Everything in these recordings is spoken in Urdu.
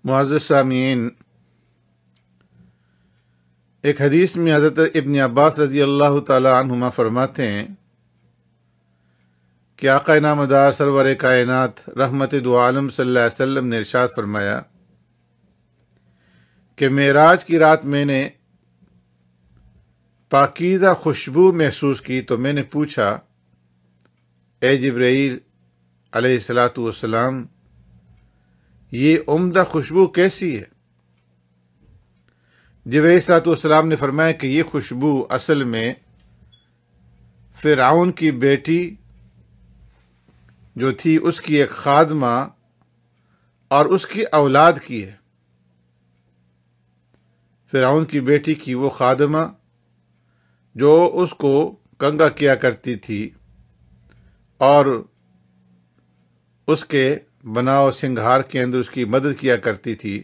معزز سامعین، ایک حدیث میں حضرت ابن عباس رضی اللہ تعالی عنہما فرماتے ہیں کہ آقا نامدار سرور کائنات رحمت دو عالم صلی اللہ علیہ وسلم نے ارشاد فرمایا کہ معراج کی رات میں نے پاکیزہ خوشبو محسوس کی تو میں نے پوچھا، اے جبرائیل علیہ الصلاۃ والسلام، یہ عمدہ خوشبو کیسی ہے؟ جبرائیل علیہ الصلاۃ والسلام نے فرمایا کہ یہ خوشبو اصل میں فرعون کی بیٹی جو تھی اس کی ایک خادمہ اور اس کی اولاد کی ہے۔ فرعون کی بیٹی کی وہ خادمہ جو اس کو کنگا کیا کرتی تھی اور اس کے بناؤ سنگھار کے اندر اس کی مدد کیا کرتی تھی،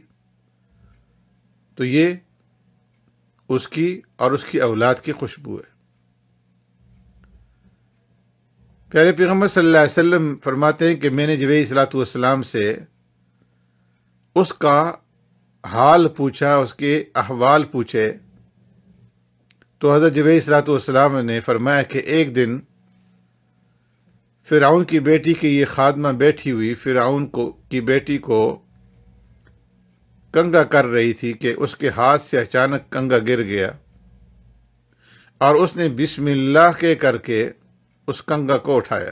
تو یہ اس کی اور اس کی اولاد کی خوشبو ہے۔ پیارے پیغمبر صلی اللہ علیہ وسلم فرماتے ہیں کہ میں نے جبرائیل علیہ الصلوۃ والسلام سے اس کا حال پوچھا، اس کے احوال پوچھے، تو حضرت جبرائیل علیہ الصلوۃ والسلام نے فرمایا کہ ایک دن فرعون کی بیٹی کی یہ خادمہ بیٹھی ہوئی فرعون کی بیٹی کو کنگا کر رہی تھی کہ اس کے ہاتھ سے اچانک کنگا گر گیا اور اس نے بسم اللہ کر کے اس کنگا کو اٹھایا۔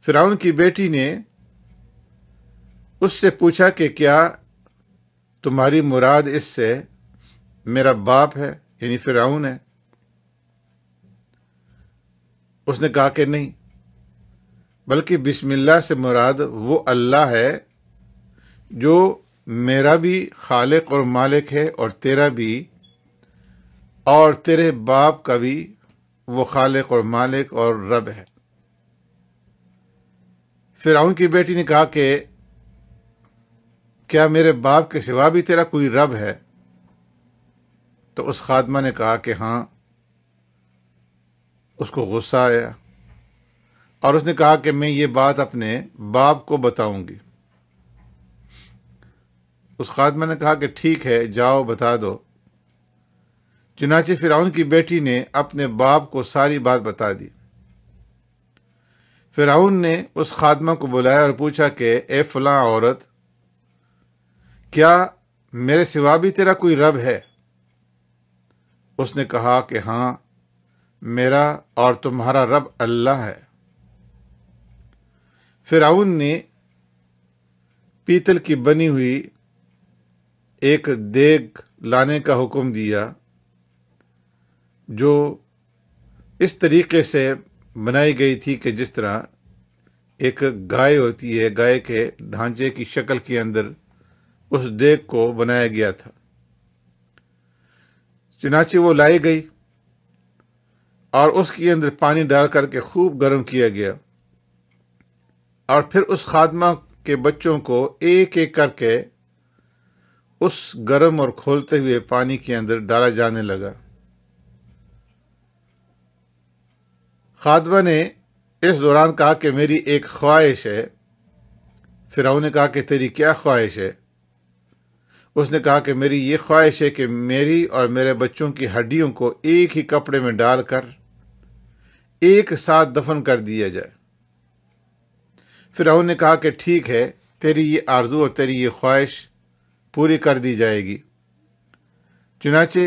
فرعون کی بیٹی نے اس سے پوچھا کہ کیا تمہاری مراد اس سے میرا باپ ہے، یعنی فرعون ہے؟ اس نے کہا کہ نہیں، بلکہ بسم اللہ سے مراد وہ اللہ ہے جو میرا بھی خالق اور مالک ہے اور تیرا بھی اور تیرے باپ کا بھی وہ خالق اور مالک اور رب ہے۔ فرعون کی بیٹی نے کہا کہ کیا میرے باپ کے سوا بھی تیرا کوئی رب ہے؟ تو اس خادمہ نے کہا کہ ہاں۔ اس کو غصہ آیا اور اس نے کہا کہ میں یہ بات اپنے باپ کو بتاؤں گی۔ اس خادمہ نے کہا کہ ٹھیک ہے، جاؤ بتا دو۔ چنانچہ فرعون کی بیٹی نے اپنے باپ کو ساری بات بتا دی۔ فرعون نے اس خادمہ کو بلایا اور پوچھا کہ اے فلاں عورت، کیا میرے سوا بھی تیرا کوئی رب ہے؟ اس نے کہا کہ ہاں، میرا اور تمہارا رب اللہ ہے۔ فرعون نے پیتل کی بنی ہوئی ایک دیگ لانے کا حکم دیا جو اس طریقے سے بنائی گئی تھی کہ جس طرح ایک گائے ہوتی ہے، گائے کے ڈھانچے کی شکل کے اندر اس دیگ کو بنایا گیا تھا۔ چنانچہ وہ لائی گئی اور اس کے اندر پانی ڈال کر کے خوب گرم کیا گیا اور پھر اس خادمہ کے بچوں کو ایک ایک کر کے اس گرم اور کھولتے ہوئے پانی کے اندر ڈالا جانے لگا۔ خادمہ نے اس دوران کہا کہ میری ایک خواہش ہے۔ فرعون نے کہا کہ تیری کیا خواہش ہے؟ اس نے کہا کہ میری یہ خواہش ہے کہ میری اور میرے بچوں کی ہڈیوں کو ایک ہی کپڑے میں ڈال کر ایک ساتھ دفن کر دیا جائے۔ فرعون نے کہا کہ ٹھیک ہے، تیری یہ آرزو اور تیری یہ خواہش پوری کر دی جائے گی۔ چنانچہ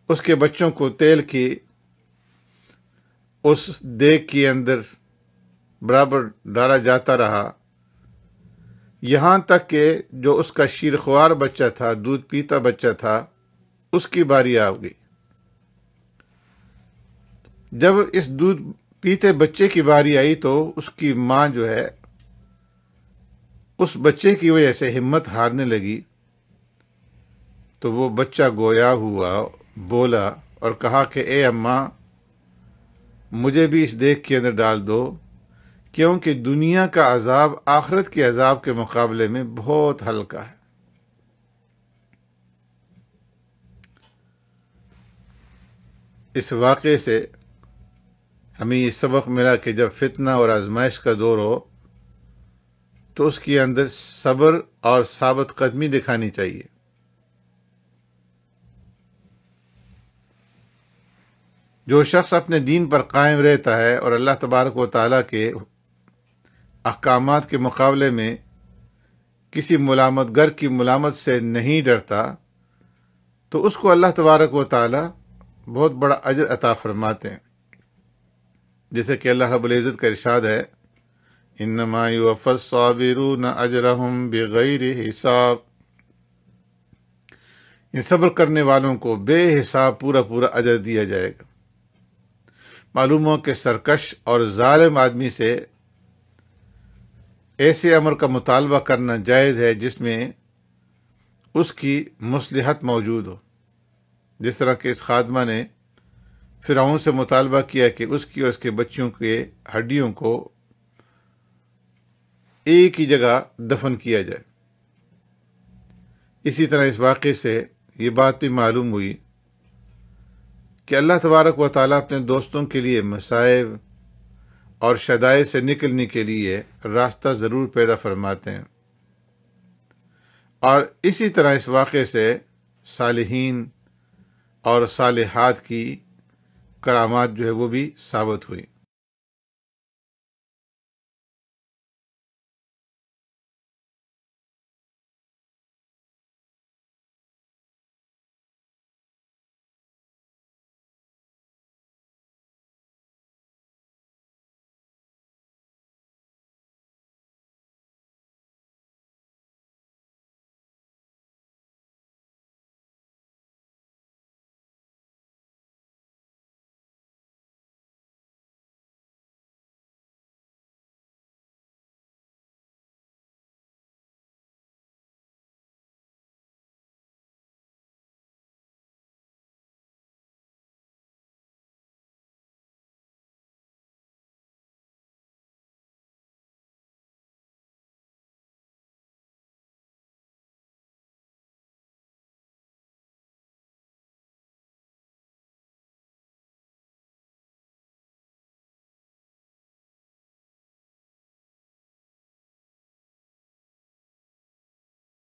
اس کے بچوں کو تیل کی اس دیگ کے اندر برابر ڈالا جاتا رہا، یہاں تک کہ جو اس کا شیرخوار بچہ تھا، دودھ پیتا بچہ تھا، اس کی باری آ گئی۔ جب اس دودھ پیتے بچے کی باری آئی تو اس کی ماں جو ہے اس بچے کی وجہ سے ہمت ہارنے لگی، تو وہ بچہ گویا ہوا، بولا اور کہا کہ اے اماں، مجھے بھی اس دیگ کے اندر ڈال دو، کیونکہ دنیا کا عذاب آخرت کے عذاب کے مقابلے میں بہت ہلکا ہے۔ اس واقعے سے ہمیں یہ سبق ملا کہ جب فتنہ اور آزمائش کا دور ہو تو اس کے اندر صبر اور ثابت قدمی دکھانی چاہیے۔ جو شخص اپنے دین پر قائم رہتا ہے اور اللہ تبارک و تعالیٰ کے احکامات کے مقابلے میں کسی ملامت گر کی ملامت سے نہیں ڈرتا، تو اس کو اللہ تبارک و تعالیٰ بہت بڑا اجر عطا فرماتے ہیں، جیسے کہ اللہ رب العزت کا ارشاد ہے، انما یوفی الصابرون اجرہم بغیر حساب، ان صبر کرنے والوں کو بے حساب پورا اجر دیا جائے گا۔ معلوم ہو کہ سرکش اور ظالم آدمی سے ایسے امر کا مطالبہ کرنا جائز ہے جس میں اس کی مصلحت موجود ہو، جس طرح کہ اس خادمہ نے فرعون سے مطالبہ کیا کہ اس کی اور اس کے بچوں کے ہڈیوں کو ایک ہی جگہ دفن کیا جائے۔ اسی طرح اس واقعے سے یہ بات بھی معلوم ہوئی کہ اللہ تبارک و تعالیٰ اپنے دوستوں کے لیے مصائب اور شدائد سے نکلنے کے لیے راستہ ضرور پیدا فرماتے ہیں، اور اسی طرح اس واقعے سے صالحین اور صالحات کی کرامات جو ہے وہ بھی ثابت ہوئی۔